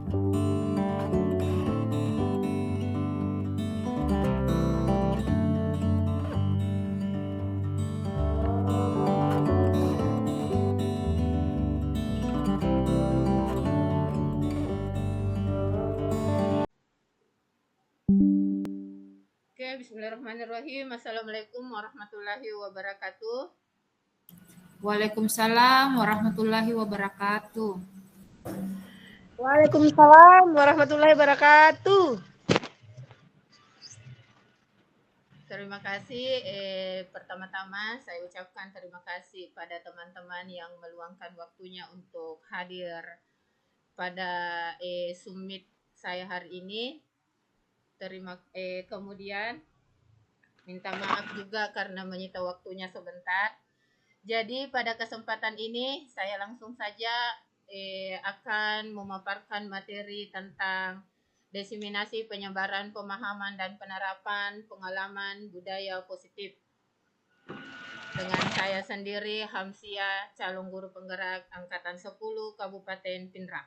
Oke, bismillahirrahmanirrahim. Assalamualaikum warahmatullahi wabarakatuh. Waalaikumsalam warahmatullahi wabarakatuh. Waalaikumsalam warahmatullahi wabarakatuh. Terima kasih. Pertama-tama saya ucapkan terima kasih pada teman-teman yang meluangkan waktunya untuk hadir pada summit saya hari ini. Kemudian minta maaf juga karena menyita waktunya sebentar. Jadi pada kesempatan ini saya langsung saja akan memaparkan materi tentang diseminasi penyebaran pemahaman dan penerapan pengalaman budaya positif. Dengan saya sendiri Hamsia, calon guru penggerak angkatan 10 Kabupaten Pindrang.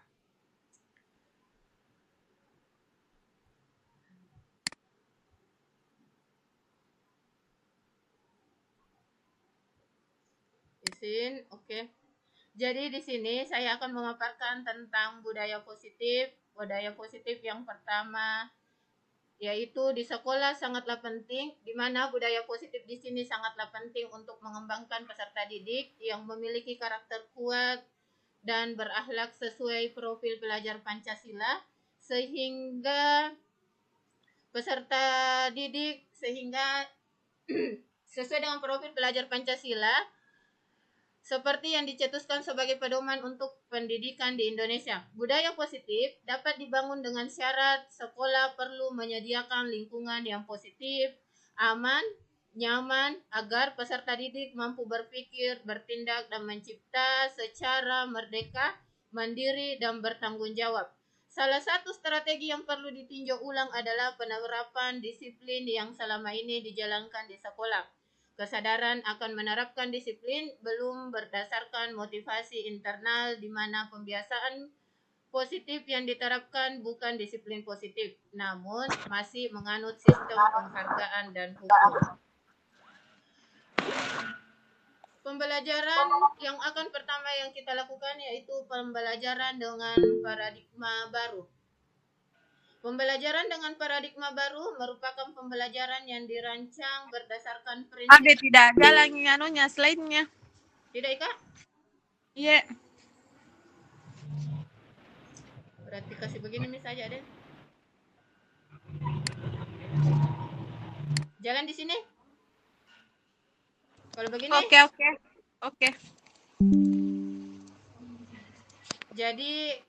Izin, oke. Jadi di sini saya akan memaparkan tentang budaya positif. Budaya positif yang pertama yaitu di sekolah sangatlah penting, di mana budaya positif di sini sangatlah penting untuk mengembangkan peserta didik yang memiliki karakter kuat dan berakhlak sesuai profil pelajar Pancasila, sehingga peserta didik sesuai dengan profil pelajar Pancasila seperti yang dicetuskan sebagai pedoman untuk pendidikan di Indonesia. Budaya positif dapat dibangun dengan syarat sekolah perlu menyediakan lingkungan yang positif, aman, nyaman, agar peserta didik mampu berpikir, bertindak, dan mencipta secara merdeka, mandiri, dan bertanggung jawab. Salah satu strategi yang perlu ditinjau ulang adalah penerapan disiplin yang selama ini dijalankan di sekolah. Kesadaran akan menerapkan disiplin belum berdasarkan motivasi internal, di mana pembiasaan positif yang diterapkan bukan disiplin positif, namun masih menganut sistem penghargaan dan hukum. Pembelajaran yang akan pertama yang kita lakukan yaitu pembelajaran dengan paradigma baru. Pembelajaran dengan paradigma baru merupakan pembelajaran yang dirancang berdasarkan prinsip. Ade tidak ada lagi slide-nya. Tidak, Ika? Iya. Berarti kasih begini saja deh. Jalan di sini. Kalau begini. Oke. Jadi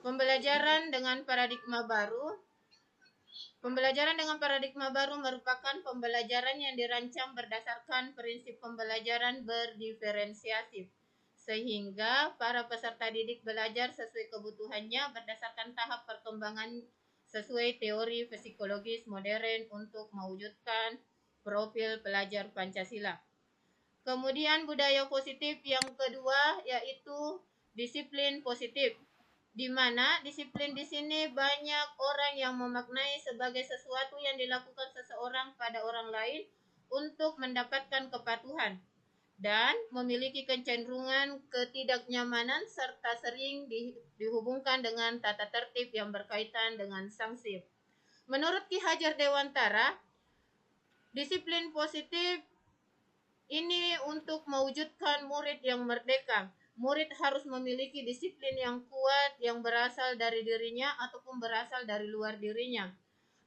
pembelajaran dengan paradigma baru merupakan pembelajaran yang dirancang berdasarkan prinsip pembelajaran berdiferensiasi, sehingga para peserta didik belajar sesuai kebutuhannya berdasarkan tahap perkembangan sesuai teori psikologis modern untuk mewujudkan profil pelajar Pancasila. Kemudian budaya positif yang kedua yaitu disiplin positif, di mana disiplin di sini banyak orang yang memaknai sebagai sesuatu yang dilakukan seseorang pada orang lain untuk mendapatkan kepatuhan dan memiliki kecenderungan ketidaknyamanan serta sering dihubungkan dengan tata tertib yang berkaitan dengan sanksi. Menurut Ki Hajar Dewantara, disiplin positif ini untuk mewujudkan murid yang merdeka. Murid harus memiliki disiplin yang kuat yang berasal dari dirinya ataupun berasal dari luar dirinya.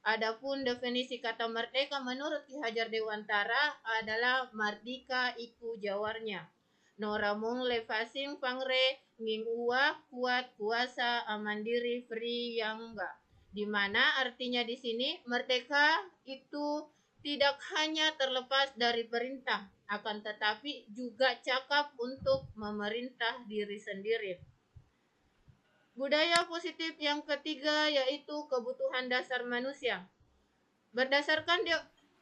Adapun definisi kata merdeka menurut Ki Hajar Dewantara adalah mardika iku jawarnya. Noramung levasing pangre nging uwa kuat kuasa amandiri free yang enggak. Di mana artinya di sini merdeka itu tidak hanya terlepas dari perintah, akan tetapi juga cakap untuk memerintah diri sendiri. Budaya positif yang ketiga yaitu kebutuhan dasar manusia. Berdasarkan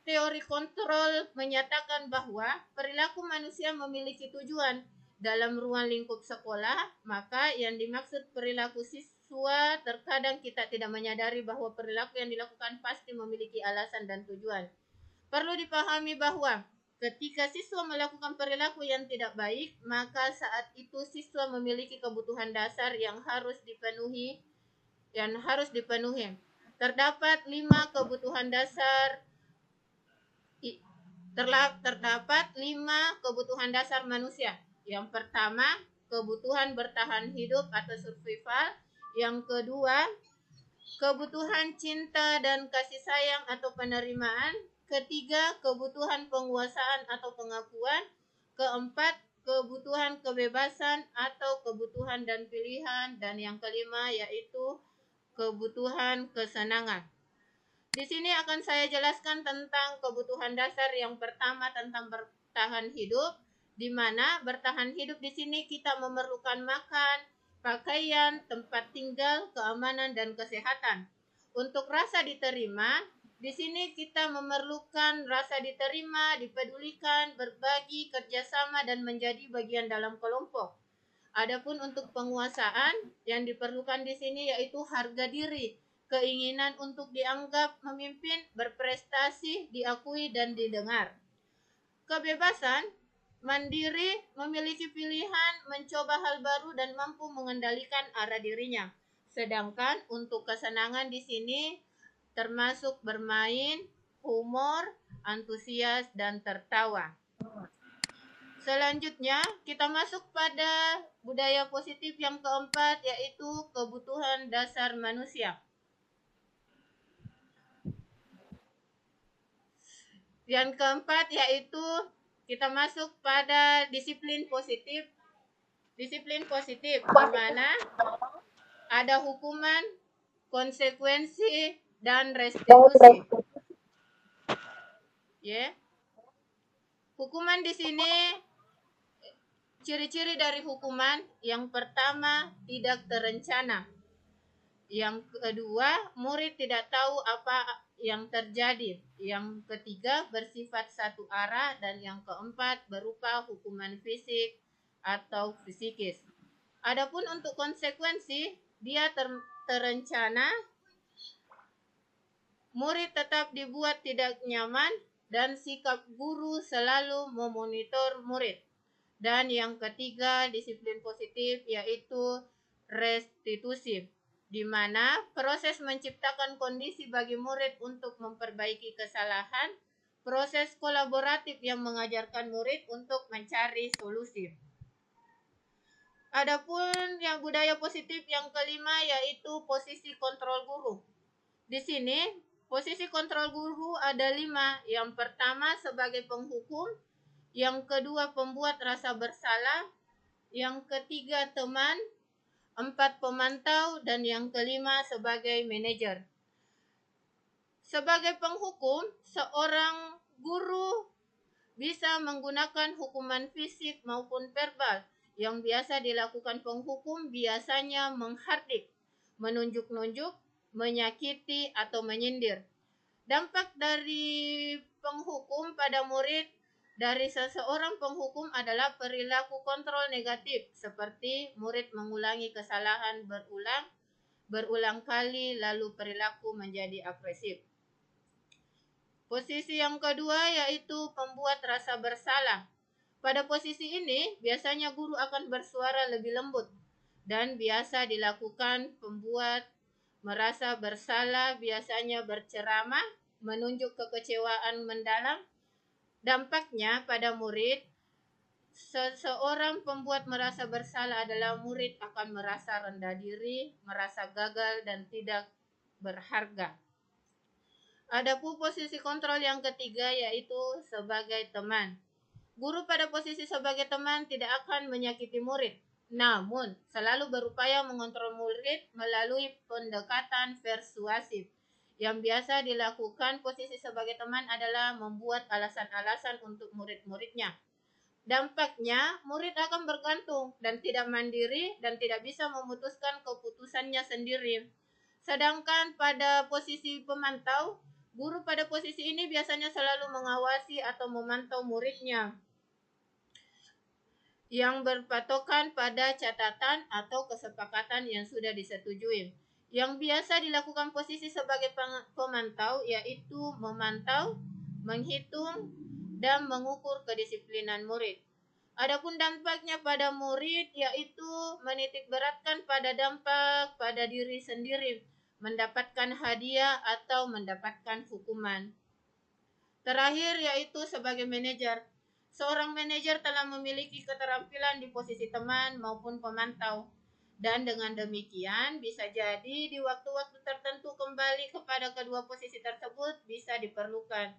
teori kontrol menyatakan bahwa perilaku manusia memiliki tujuan dalam ruang lingkup sekolah, maka yang dimaksud perilaku siswa terkadang kita tidak menyadari bahwa perilaku yang dilakukan pasti memiliki alasan dan tujuan. Perlu dipahami bahwa ketika siswa melakukan perilaku yang tidak baik, maka saat itu siswa memiliki kebutuhan dasar yang harus dipenuhi. Terdapat 5 kebutuhan dasar terdapat 5 kebutuhan dasar manusia. Yang pertama, kebutuhan bertahan hidup atau survival. Yang kedua, kebutuhan cinta dan kasih sayang atau penerimaan. Ketiga, kebutuhan penguasaan atau pengakuan. Keempat, kebutuhan kebebasan atau kebutuhan dan pilihan. Dan yang kelima yaitu kebutuhan kesenangan. Di sini akan saya jelaskan tentang kebutuhan dasar yang pertama tentang bertahan hidup, di mana bertahan hidup di sini kita memerlukan makan, pakaian, tempat tinggal, keamanan, dan kesehatan. Untuk rasa diterima, di sini kita memerlukan rasa diterima, dipedulikan, berbagi, kerjasama, dan menjadi bagian dalam kelompok. Adapun untuk penguasaan yang diperlukan di sini yaitu harga diri, keinginan untuk dianggap memimpin, berprestasi, diakui, dan didengar. Kebebasan, mandiri, memiliki pilihan, mencoba hal baru, dan mampu mengendalikan arah dirinya. Sedangkan untuk kesenangan di sini termasuk bermain, humor, antusias, dan tertawa. Selanjutnya, kita masuk pada budaya positif yang keempat, yaitu kebutuhan dasar manusia. Yang keempat yaitu kita masuk pada disiplin positif. Disiplin positif di mana ada hukuman, konsekuensi, dan restitusi. Ya. Hukuman di sini, ciri-ciri dari hukuman yang pertama tidak terencana. Yang kedua, murid tidak tahu apa yang terjadi. Yang ketiga, bersifat satu arah. Dan yang keempat, berupa hukuman fisik atau psikis. Adapun untuk konsekuensi, dia terencana. Murid tetap dibuat tidak nyaman dan sikap guru selalu memonitor murid. Dan yang ketiga, disiplin positif yaitu restitusi, di mana proses menciptakan kondisi bagi murid untuk memperbaiki kesalahan, proses kolaboratif yang mengajarkan murid untuk mencari solusi. Adapun yang budaya positif yang kelima yaitu posisi kontrol guru. Di sini posisi kontrol guru ada 5. Yang pertama sebagai penghukum, yang kedua pembuat rasa bersalah, yang ketiga teman, 4 pemantau, dan yang kelima sebagai manajer. Sebagai penghukum, seorang guru bisa menggunakan hukuman fisik maupun verbal. Yang biasa dilakukan penghukum biasanya menghardik, menunjuk-nunjuk, menyakiti, atau menyindir. Dampak dari penghukum pada murid dari seseorang penghukum adalah perilaku kontrol negatif, seperti murid mengulangi kesalahan berulang kali, lalu perilaku menjadi agresif. Posisi yang kedua yaitu pembuat rasa bersalah. Pada posisi ini, biasanya guru akan bersuara lebih lembut dan biasa dilakukan pembuat merasa bersalah, biasanya berceramah, menunjuk kekecewaan mendalam. Dampaknya pada murid, seseorang pembuat merasa bersalah adalah murid akan merasa rendah diri, merasa gagal, dan tidak berharga. Adapun posisi kontrol yang ketiga yaitu sebagai teman. Guru pada posisi sebagai teman tidak akan menyakiti murid, namun selalu berupaya mengontrol murid melalui pendekatan persuasif. Yang biasa dilakukan posisi sebagai teman adalah membuat alasan-alasan untuk murid-muridnya. Dampaknya, murid akan bergantung dan tidak mandiri dan tidak bisa memutuskan keputusannya sendiri. Sedangkan pada posisi pemantau, guru pada posisi ini biasanya selalu mengawasi atau memantau muridnya. yang berpatokan pada catatan atau kesepakatan yang sudah disetujui. Yang biasa dilakukan posisi sebagai pemantau yaitu memantau, menghitung, dan mengukur kedisiplinan murid. Adapun dampaknya pada murid yaitu menitik beratkan pada dampak pada diri sendiri, mendapatkan hadiah atau mendapatkan hukuman. Terakhir yaitu sebagai manajer. Seorang manajer telah memiliki keterampilan di posisi teman maupun pemantau. Dan dengan demikian bisa jadi di waktu-waktu tertentu kembali kepada kedua posisi tersebut bisa diperlukan.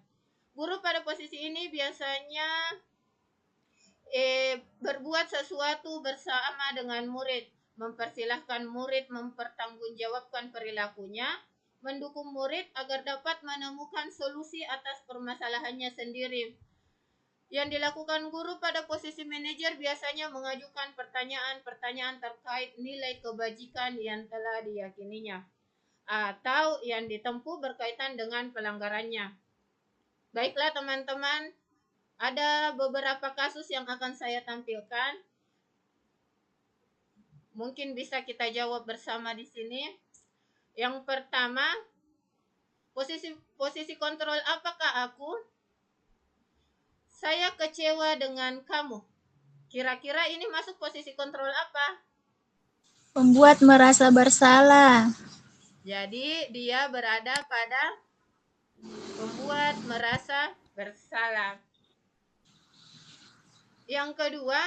Guru pada posisi ini biasanya berbuat sesuatu bersama dengan murid, mempersilahkan murid mempertanggungjawabkan perilakunya, mendukung murid agar dapat menemukan solusi atas permasalahannya sendiri. Yang dilakukan guru pada posisi manajer biasanya mengajukan pertanyaan-pertanyaan terkait nilai kebajikan yang telah diyakininya atau yang ditempuh berkaitan dengan pelanggarannya. Baiklah teman-teman, ada beberapa kasus yang akan saya tampilkan. Mungkin bisa kita jawab bersama di sini. Yang pertama, posisi kontrol apakah aku? Saya kecewa dengan kamu. Kira-kira ini masuk posisi kontrol apa? Membuat merasa bersalah. Jadi dia berada pada membuat merasa bersalah. Yang kedua,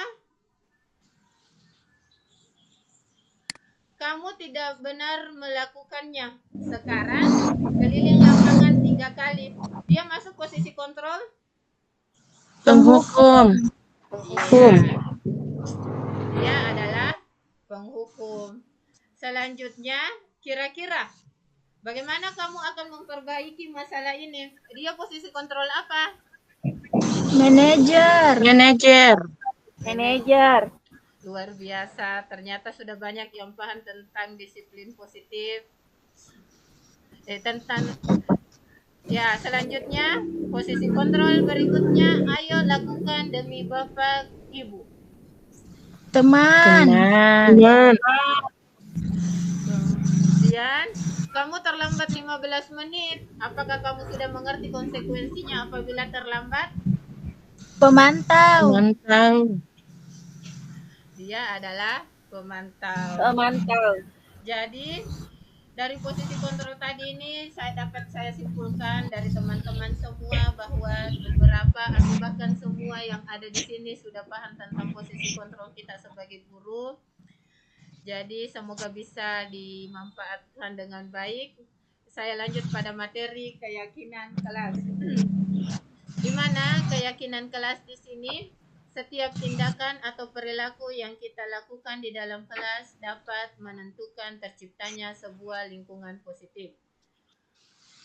kamu tidak benar melakukannya. Sekarang keliling lapangan 3 kali. Dia masuk posisi kontrol? Penghukum. Dia adalah penghukum. Selanjutnya, kira-kira bagaimana kamu akan memperbaiki masalah ini? Dia posisi kontrol apa? Manajer. Luar biasa, ternyata sudah banyak yang paham tentang disiplin positif. Selanjutnya, posisi kontrol berikutnya, ayo lakukan demi Bapak Ibu. Teman. Kemudian, kamu terlambat 15 menit. Apakah kamu sudah mengerti konsekuensinya apabila terlambat? Pemantau. Dia adalah pemantau. Jadi, dari posisi kontrol tadi ini saya simpulkan dari teman-teman semua bahwa beberapa atau bahkan semua yang ada di sini sudah paham tentang posisi kontrol kita sebagai guru. Jadi semoga bisa dimanfaatkan dengan baik. Saya lanjut pada materi keyakinan kelas. Di mana keyakinan kelas di sini, setiap tindakan atau perilaku yang kita lakukan di dalam kelas dapat menentukan terciptanya sebuah lingkungan positif.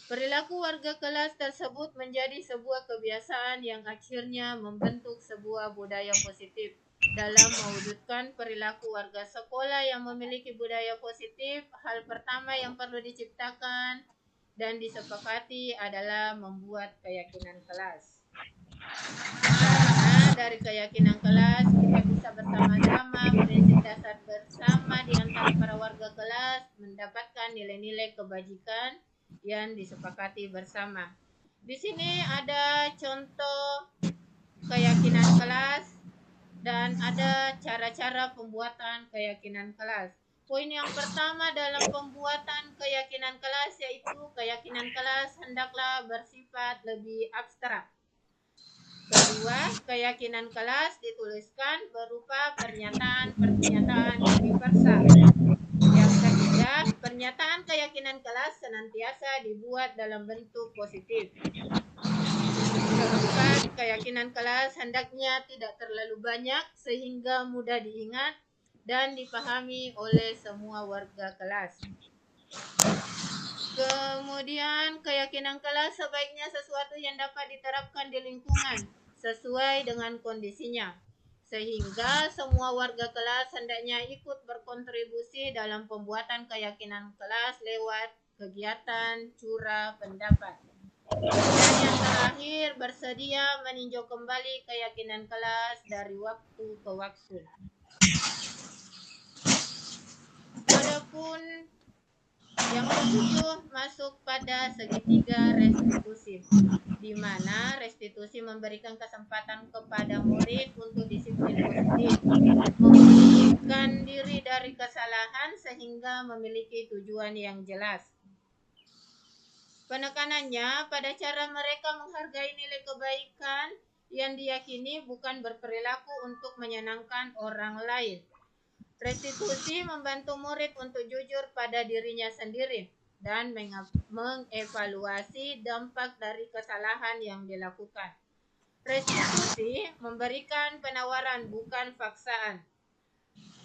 Perilaku warga kelas tersebut menjadi sebuah kebiasaan yang akhirnya membentuk sebuah budaya positif. Dalam mewujudkan perilaku warga sekolah yang memiliki budaya positif, hal pertama yang perlu diciptakan dan disepakati adalah membuat keyakinan kelas. Karena dari keyakinan kelas kita bisa bersama-sama prinsip dasar bersama di antara para warga kelas mendapatkan nilai-nilai kebajikan yang disepakati bersama. Di sini ada contoh keyakinan kelas dan ada cara-cara pembuatan keyakinan kelas. Poin yang pertama dalam pembuatan keyakinan kelas yaitu keyakinan kelas hendaklah bersifat lebih abstrak. Kedua, keyakinan kelas dituliskan berupa pernyataan-pernyataan universal. Yang ketiga, pernyataan keyakinan kelas senantiasa dibuat dalam bentuk positif. Keempat, keyakinan kelas hendaknya tidak terlalu banyak sehingga mudah diingat dan dipahami oleh semua warga kelas. Kemudian, keyakinan kelas sebaiknya sesuatu yang dapat diterapkan di lingkungan sesuai dengan kondisinya, sehingga semua warga kelas hendaknya ikut berkontribusi dalam pembuatan keyakinan kelas lewat kegiatan curah pendapat. Dan yang terakhir, terakhir, bersedia meninjau kembali keyakinan kelas dari waktu ke waktu. Adapun yang ketujuh masuk pada segitiga restitusi, di mana restitusi memberikan kesempatan kepada murid untuk disiplin positif, memulihkan diri dari kesalahan sehingga memiliki tujuan yang jelas. Penekanannya pada cara mereka menghargai nilai kebaikan yang diyakini, bukan berperilaku untuk menyenangkan orang lain. Restitusi membantu murid untuk jujur pada dirinya sendiri dan mengevaluasi dampak dari kesalahan yang dilakukan. Restitusi memberikan penawaran, bukan paksaan.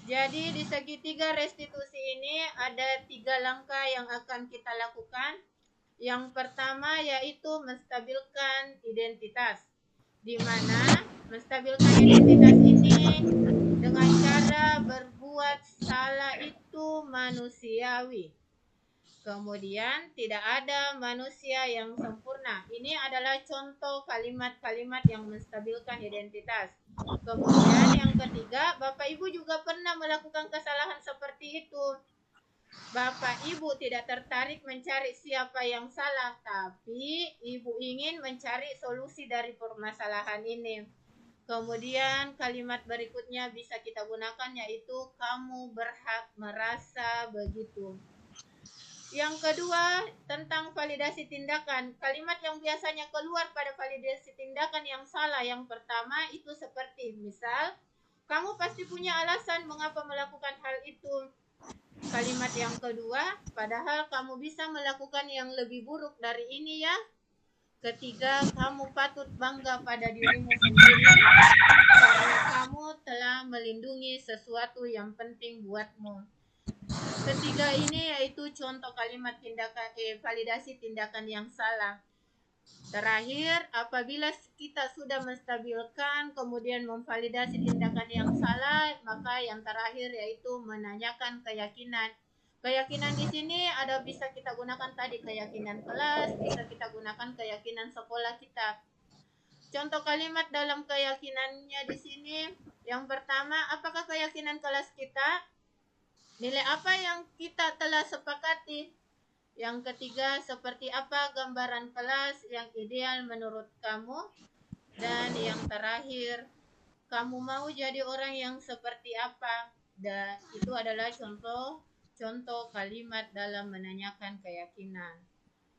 Jadi di segitiga restitusi ini ada 3 langkah yang akan kita lakukan. Yang pertama yaitu menstabilkan identitas, di mana menstabilkan identitas ini dengan cara berbuat salah itu manusiawi. Kemudian tidak ada manusia yang sempurna. Ini adalah contoh kalimat-kalimat yang menstabilkan identitas. Kemudian yang ketiga, Bapak Ibu juga pernah melakukan kesalahan seperti itu. Bapak Ibu tidak tertarik mencari siapa yang salah, tapi Ibu ingin mencari solusi dari permasalahan ini. Kemudian kalimat berikutnya bisa kita gunakan, yaitu kamu berhak merasa begitu. Yang kedua, tentang validasi tindakan. Kalimat yang biasanya keluar pada validasi tindakan yang salah yang pertama itu seperti, misal, kamu pasti punya alasan mengapa melakukan hal itu. Kalimat yang kedua, padahal kamu bisa melakukan yang lebih buruk dari ini ya. Ketiga, kamu patut bangga pada dirimu sendiri karena kamu telah melindungi sesuatu yang penting buatmu. Ketiga ini yaitu contoh kalimat validasi tindakan yang salah. Terakhir, apabila kita sudah menstabilkan kemudian memvalidasi tindakan yang salah, maka yang terakhir yaitu menanyakan keyakinan. Keyakinan di sini ada, bisa kita gunakan tadi keyakinan kelas, bisa kita gunakan keyakinan sekolah kita. Contoh kalimat dalam keyakinannya di sini, yang pertama, apakah keyakinan kelas kita? Nilai apa yang kita telah sepakati? Yang ketiga, seperti apa gambaran kelas yang ideal menurut kamu? Dan yang terakhir, kamu mau jadi orang yang seperti apa? Dan itu adalah contoh kalimat dalam menanyakan keyakinan.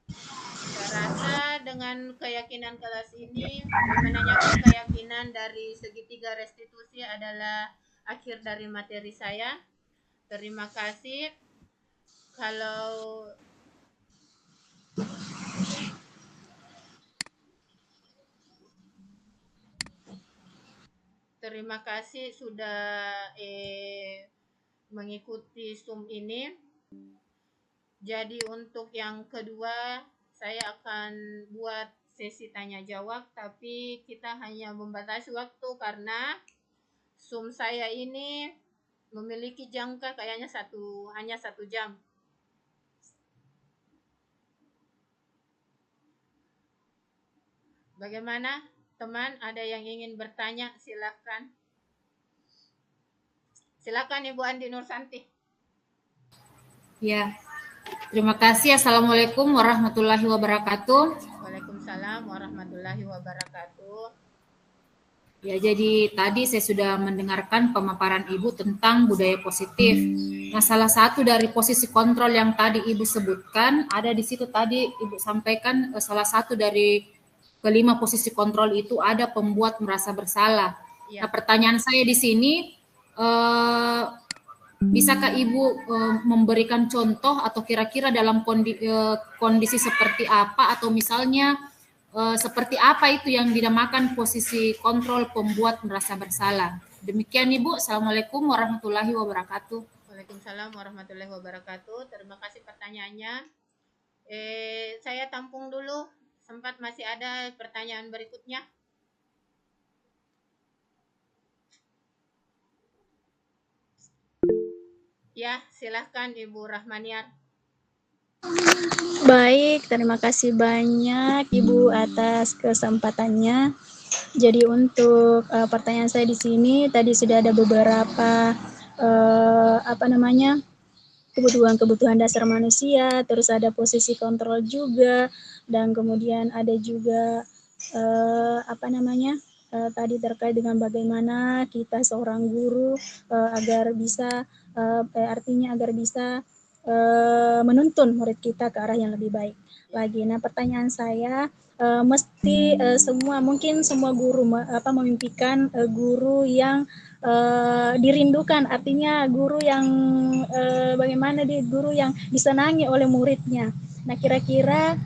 Saya rasa dengan keyakinan kelas ini, menanyakan keyakinan dari segitiga restitusi adalah akhir dari materi saya. Terima kasih. Terima kasih sudah mengikuti Zoom ini. Jadi untuk yang kedua, saya akan buat sesi tanya jawab, tapi kita hanya membatasi waktu karena Zoom saya ini memiliki jangka kayaknya hanya 1 jam. Bagaimana teman, ada yang ingin bertanya? Silakan. Silakan Ibu Andi Nursanti. Ya, terima kasih. Assalamualaikum warahmatullahi wabarakatuh. Waalaikumsalam warahmatullahi wabarakatuh. Ya, jadi tadi saya sudah mendengarkan pemaparan Ibu tentang budaya positif. Nah, salah satu dari posisi kontrol yang tadi Ibu sebutkan, ada di situ tadi Ibu sampaikan salah satu dari kelima posisi kontrol itu ada pembuat merasa bersalah. Ya. Nah, pertanyaan saya di sini, bisakah Ibu memberikan contoh atau kira-kira dalam kondisi seperti apa, atau misalnya seperti apa itu yang dinamakan posisi kontrol pembuat merasa bersalah? Demikian Ibu. Assalamualaikum warahmatullahi wabarakatuh. Waalaikumsalam warahmatullahi wabarakatuh. Terima kasih pertanyaannya. Saya tampung dulu. Sempat masih ada pertanyaan berikutnya. Ya, silahkan Ibu Rahmaniar. Baik, terima kasih banyak Ibu atas kesempatannya. Jadi untuk pertanyaan saya di sini tadi sudah ada beberapa kebutuhan-kebutuhan dasar manusia, terus ada posisi kontrol juga, dan kemudian ada juga tadi terkait dengan bagaimana kita seorang guru agar bisa agar bisa menuntun murid kita ke arah yang lebih baik lagi. Nah, pertanyaan saya mesti mungkin semua guru memimpikan guru yang dirindukan, artinya guru yang guru yang disenangi oleh muridnya. Nah, kira-kira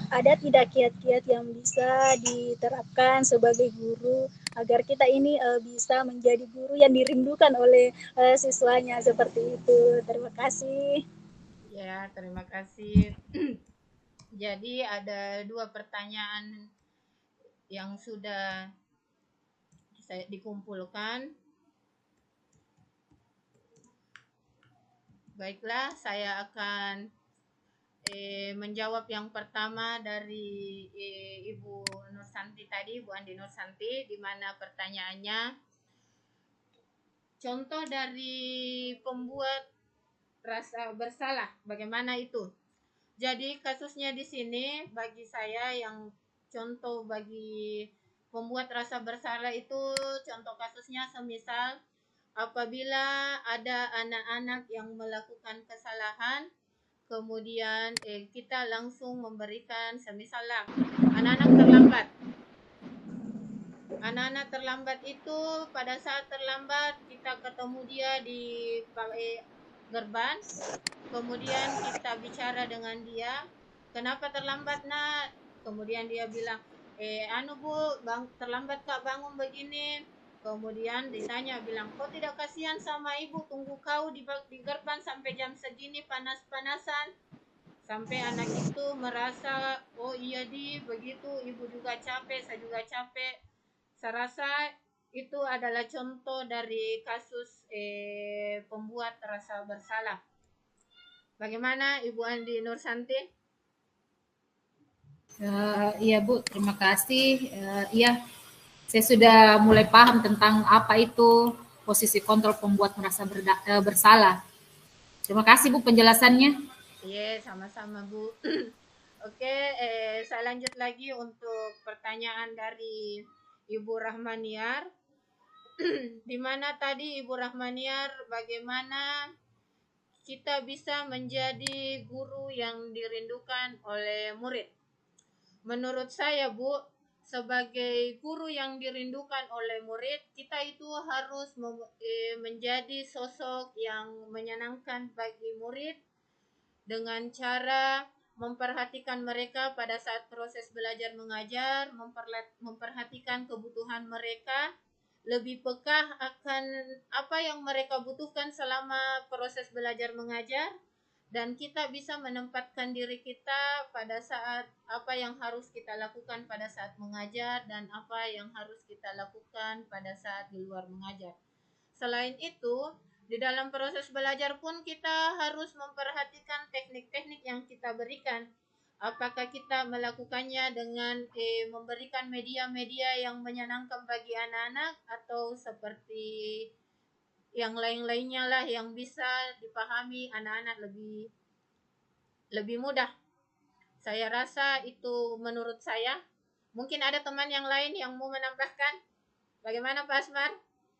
ada tidak kiat-kiat yang bisa diterapkan sebagai guru agar kita ini bisa menjadi guru yang dirindukan oleh siswanya seperti itu. Terima kasih. Ya, terima kasih. Jadi ada 2 pertanyaan yang sudah saya dikumpulkan. Baiklah, saya akan menjawab yang pertama dari Ibu Nursanti tadi, Bu Andi Nursanti, di mana pertanyaannya contoh dari pembuat rasa bersalah, bagaimana itu? Jadi kasusnya di sini bagi saya yang contoh bagi pembuat rasa bersalah itu contoh kasusnya semisal apabila ada anak-anak yang melakukan kesalahan, kemudian kita langsung memberikan semisal lah anak-anak terlambat itu pada saat terlambat kita ketemu dia di gerbang, kemudian kita bicara dengan dia, kenapa terlambat nak? Kemudian dia bilang, Bu, terlambat kak bangun begini. Kemudian ditanya, bilang, kau tidak kasihan sama ibu, tunggu kau di gerbang sampai jam segini panas-panasan. Sampai anak itu merasa, oh iya begitu, ibu juga capek, saya juga capek. Saya rasa itu adalah contoh dari kasus pembuat rasa bersalah. Bagaimana Ibu Andi Nursanti? Iya Bu, terima kasih. Iya, saya sudah mulai paham tentang apa itu posisi kontrol pembuat merasa bersalah. Terima kasih Bu penjelasannya. Iya, sama-sama Bu. Oke, saya lanjut lagi untuk pertanyaan dari Ibu Rahmaniar. Di mana tadi Ibu Rahmaniar bagaimana kita bisa menjadi guru yang dirindukan oleh murid. Menurut saya Bu, sebagai guru yang dirindukan oleh murid, kita itu harus menjadi sosok yang menyenangkan bagi murid dengan cara memperhatikan mereka pada saat proses belajar mengajar, memperhatikan kebutuhan mereka, lebih peka akan apa yang mereka butuhkan selama proses belajar mengajar, dan kita bisa menempatkan diri kita pada saat apa yang harus kita lakukan pada saat mengajar dan apa yang harus kita lakukan pada saat di luar mengajar. Selain itu, di dalam proses belajar pun kita harus memperhatikan teknik-teknik yang kita berikan. Apakah kita melakukannya dengan memberikan media-media yang menyenangkan bagi anak-anak atau seperti yang lain-lainnya lah yang bisa dipahami anak-anak lebih mudah. Saya rasa itu menurut saya. Mungkin ada teman yang lain yang mau menambahkan. Bagaimana Pak Asmar?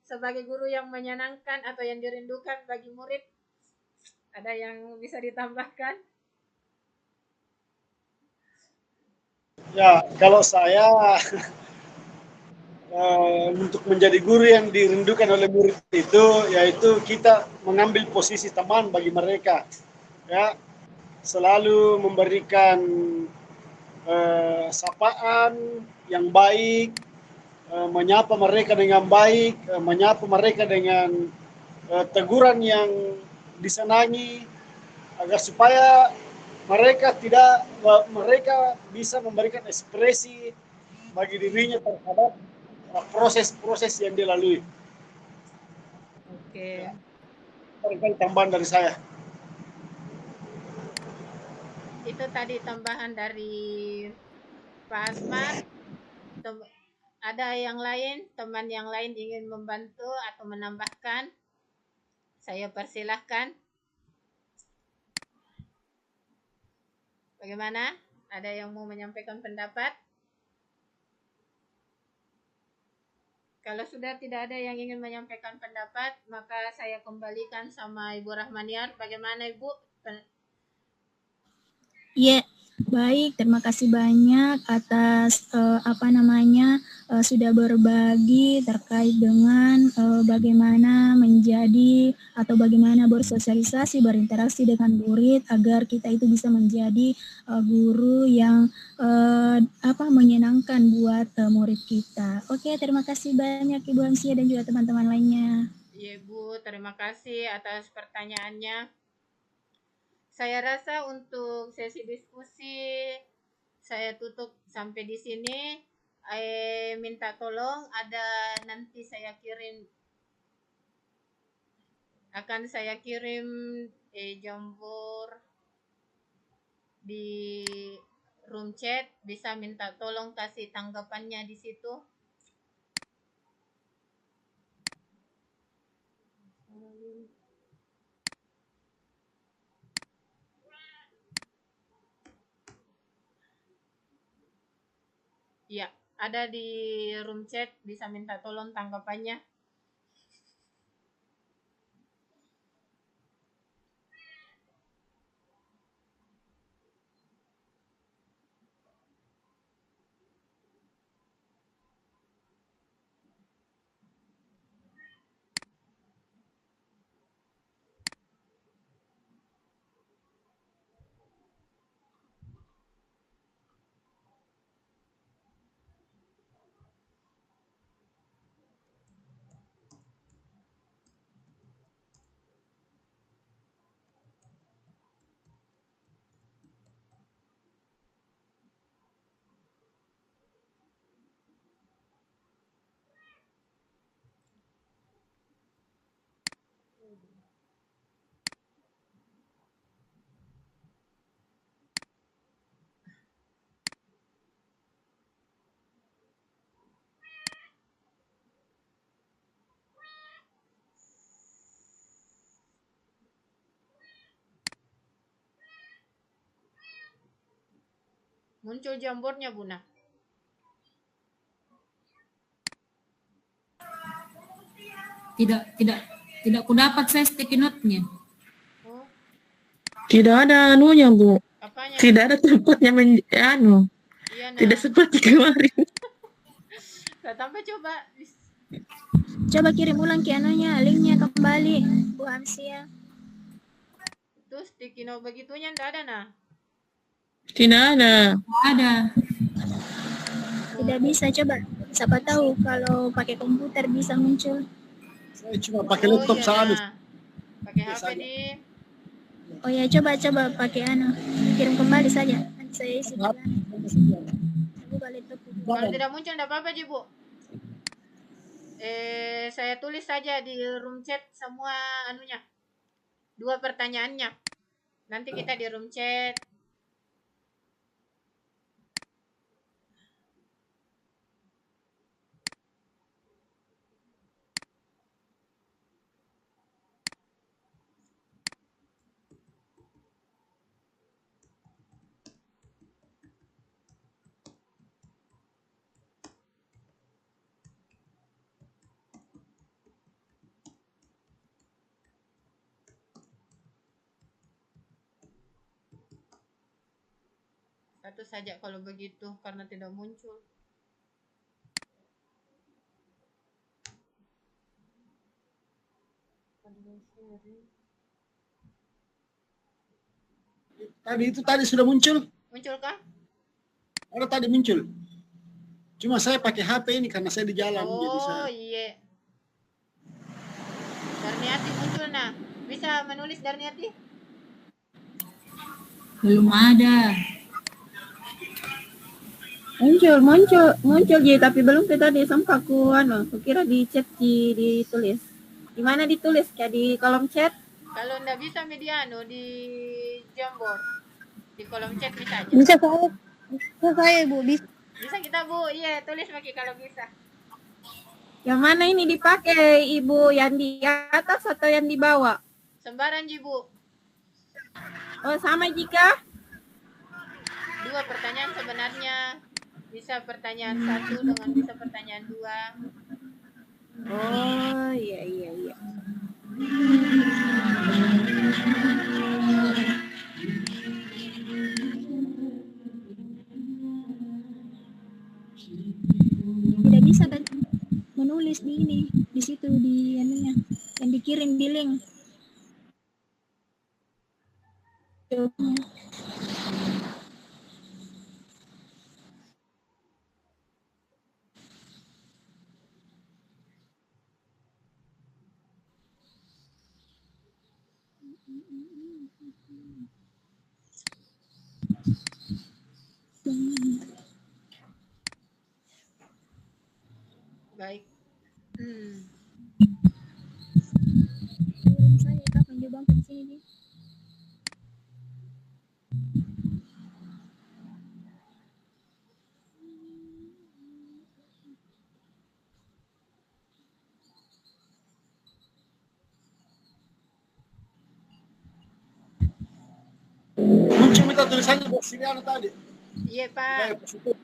Sebagai guru yang menyenangkan atau yang dirindukan bagi murid, ada yang bisa ditambahkan? Ya, kalau saya untuk menjadi guru yang dirindukan oleh murid itu, yaitu kita mengambil posisi teman bagi mereka, ya, selalu memberikan sapaan yang baik, menyapa mereka dengan baik, menyapa mereka dengan teguran yang disenangi, agar supaya mereka bisa memberikan ekspresi bagi dirinya terhadap proses-proses yang dilalui. Oke. Barangkali tambahan dari saya. Itu tadi tambahan dari Pak Asman. Ada yang lain, teman yang lain ingin membantu atau menambahkan? Saya persilahkan. Bagaimana? Ada yang mau menyampaikan pendapat? Kalau sudah tidak ada yang ingin menyampaikan pendapat, maka saya kembalikan sama Ibu Rahmaniar. Bagaimana Ibu? Ya, baik. Terima kasih banyak atas sudah berbagi terkait dengan bagaimana menjadi atau bagaimana bersosialisasi, berinteraksi dengan murid agar kita itu bisa menjadi guru yang menyenangkan buat murid kita. Oke, terima kasih banyak Ibu Amsia dan juga teman-teman lainnya. Ya Ibu, terima kasih atas pertanyaannya. Saya rasa untuk sesi diskusi saya tutup sampai di sini. Minta tolong nanti akan saya kirim Jambor di room chat, bisa minta tolong kasih tanggapannya di situ. Ya, ada di room chat, bisa minta tolong tanggapannya. Muncul jambornya, Buna. Tidak kudapat saya sticky note-nya. Oh, Tidak ada anunya, Bu. apanya? Tidak ada tempatnya Iya, nah. Tidak seperti kemarin. Saya tambah coba. Coba kirim ulang ke linknya kembali Bu Amsia. Terus sticky note begitunya enggak ada, nah. Tidak ada. Ada. Tidak bisa, coba. Siapa tahu kalau pakai komputer bisa muncul. Saya cuma pakai laptop iya, saya. nah. Pakai HP di. Oh ya, coba pakai kirim kembali saja. Nanti saya isi dulu. Buka laptop. Kalau tidak muncul enggak apa-apa, Bu. Saya tulis saja di room chat semua anunya. 2 pertanyaannya. Nanti kita di room chat. Satu saja kalau begitu karena tidak muncul. Tadi sudah muncul. Munculkah? Ada tadi muncul. Cuma saya pakai HP ini karena saya di jalan. Jadi saya... iya. Darniati muncul, nah. Bisa menulis Darniati? Belum ada. Muncul Ji, tapi belum kita di sempat aku kira di chat ditulis. Di mana ditulis? Kayak di kolom chat? Kalau enggak bisa mediano di Jamboard. Di kolom chat bisa aja. Bisa saya Bu, bisa. Bisa kita Bu, iya tulis lagi kalau bisa. Yang mana ini dipakai Ibu, yang di atas atau yang di bawah? Sembarang Ji Bu. Oh, sama jika? Dua pertanyaan sebenarnya. Bisa pertanyaan satu dengan bisa pertanyaan dua. Oh, iya. Tidak bisa tadi menulis di ini, di situ di anunya, yang dikirim di link. Baik. Saya kapan dia bangkit di sini nih? Muncul minta tulisannya Brasiliano tadi. Iya Pak. Kayak positif.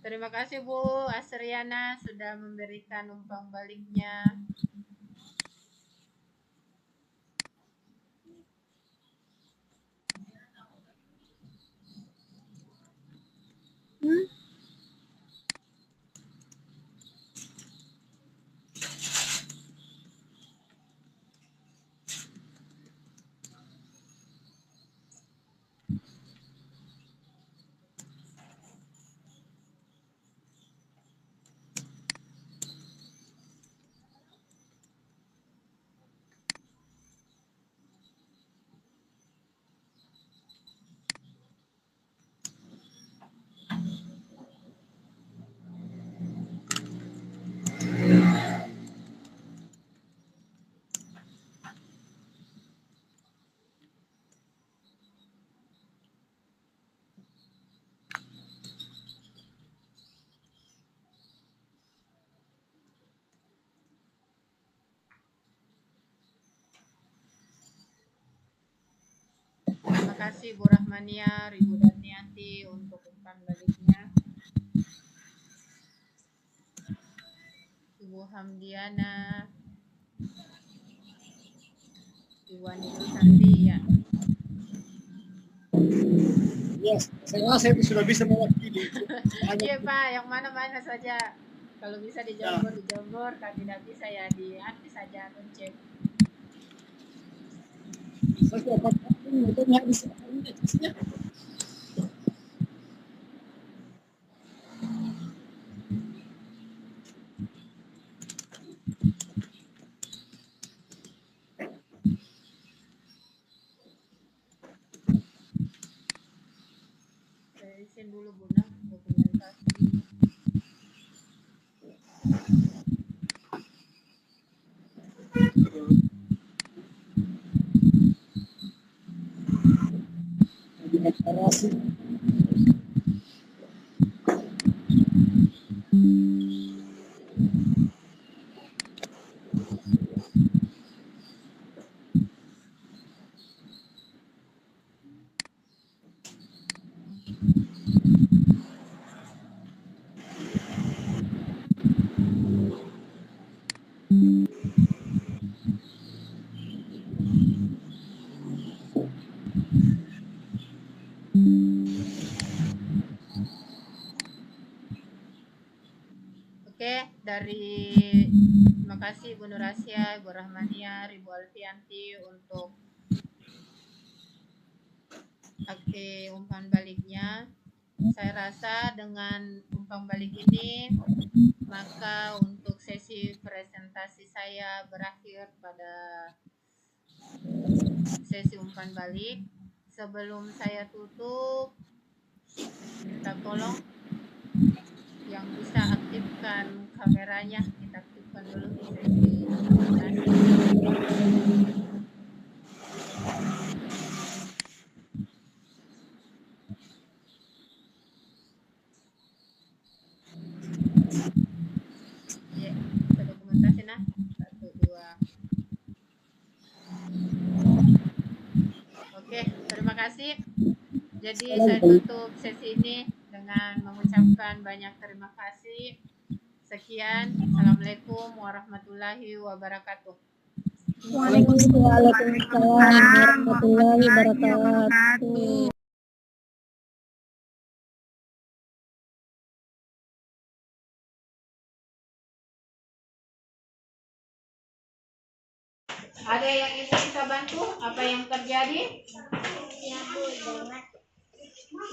Terima kasih Bu Asriana sudah memberikan umpan baliknya. Terima kasih Bu Rahmania, Ibu Darniati untuk umpan baliknya. Ibu Hamdiana, Ibu Anidul Sardi ya. Yes, saya sudah bisa mewakili. Iya Pak, yang mana-mana saja. Kalau bisa di Jambor, kalau tidak bisa ya di hati saja cek. Saya sudah pakai motornya habis. Saya izin dulu Bunda dokumentasi. Deklarasi. Oke, dari terima kasih Bu Nurasya, Ibu Rahmania, Ibu Alfianti untuk umpan baliknya. Saya rasa dengan umpan balik ini maka untuk sesi presentasi saya berakhir pada sesi umpan balik. Sebelum saya tutup, minta tolong yang bisa aktifkan kameranya, kita aktifkan dulu di sesi presentasi. Ya, kita dokumentasi nah. 1, 2. Oke, terima kasih. Jadi saya tutup sesi ini dengan mengucapkan banyak terima kasih. Sekian. Assalamualaikum warahmatullahi wabarakatuh. Waalaikumsalam warahmatullahi wabarakatuh. Ada yang ibu bisa bantu? Apa yang terjadi? Ya Bu,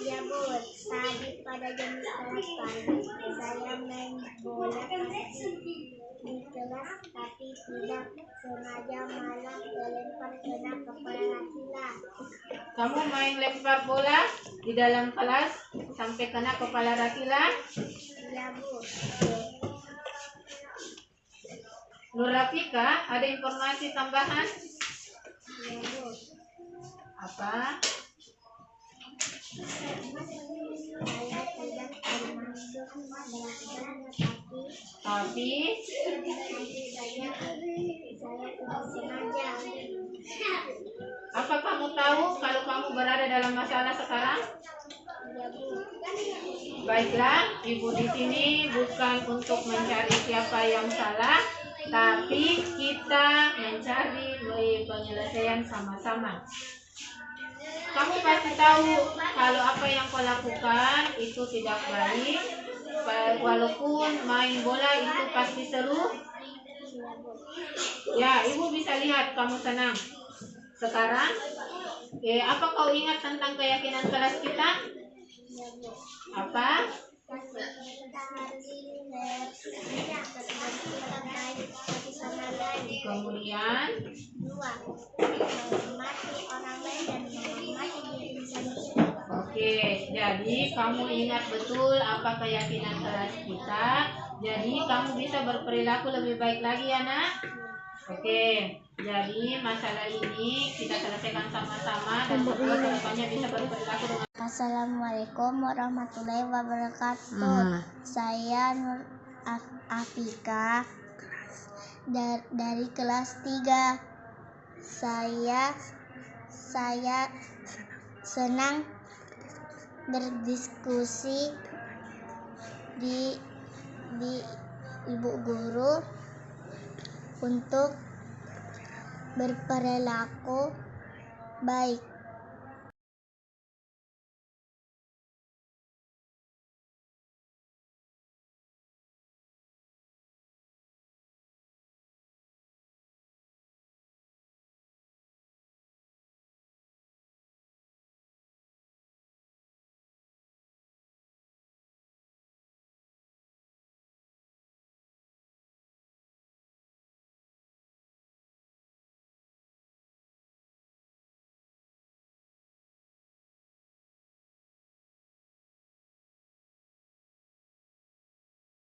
ya Bu, tadi pada jam kelas pagi saya main bola di kelas tapi tidak sengaja malah terlempar kena kepala Ratila. Kamu main lempar bola di dalam kelas sampai kena kepala Ratila? Ya Bu. Nur Rafika, ada informasi tambahan? Ya Bu. Apa? Saya tidak termasuk belakangnya Tapi saya tidak sengaja. apa kamu tahu kalau kamu berada dalam masalah sekarang? Ya Bu. Baiklah, ibu di sini bukan untuk mencari siapa yang salah, tapi kita mencari penyelesaian sama-sama. Kamu pasti tahu kalau apa yang kau lakukan itu tidak baik, walaupun main bola itu pasti seru. Ya, ibu bisa lihat kamu senang. Sekarang, apa kau ingat tentang keyakinan kelas kita? Apa? Kemudian oke, jadi kamu ingat betul apa keyakinan kelas kita. Jadi kamu bisa berperilaku lebih baik lagi ya nak. Oke, jadi masalah ini kita selesaikan sama-sama dan semoga kedepannya bisa berperilaku dengan. Assalamualaikum warahmatullahi wabarakatuh. Saya Nur Afika dari kelas 3. Saya senang berdiskusi di ibu guru untuk berperilaku baik.